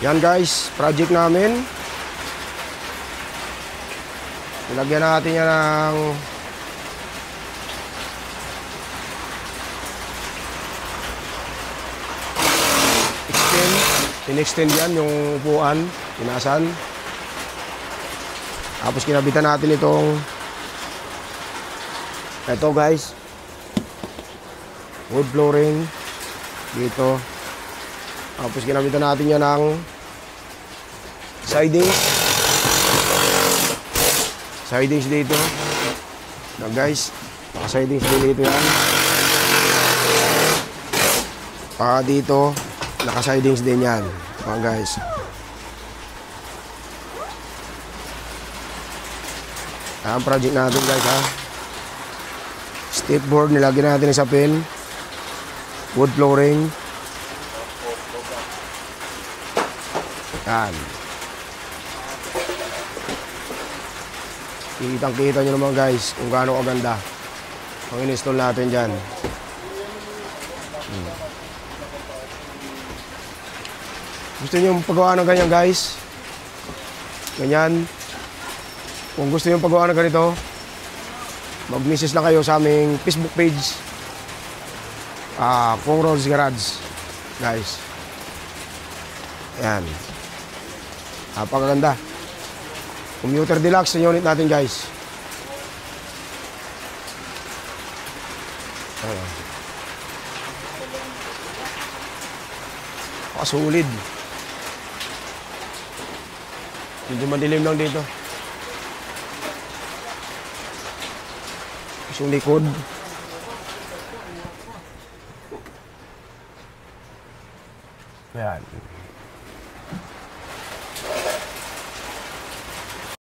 Yan guys, project namin. Nilagyan natin yan ng in-extend yan yung upuan, tinasan. Tapos kinabitan natin itong ito guys, wood flooring dito. Tapos kinabitan natin yan ng sidings dito na guys, naka-sidings din dito yan. Dito naka-sidings din yan mga guys. Ang project natin guys ha, step board nilagyan natin sa pin, wood flooring yan. Kitang-kita nyo naman guys kung gaano kaganda ang in-install natin dyan. Gusto nyo pagawa ng ganyan guys, ganyan. Kung gusto nyo pagawa ng ganito, mag-message lang kayo sa aming Facebook page, Kung Rolls Garage guys. Ayan, napakaganda. Commuter Deluxe yung unit natin guys. Sulit. Medyo madilim lang dito. Yung likod. Ayan.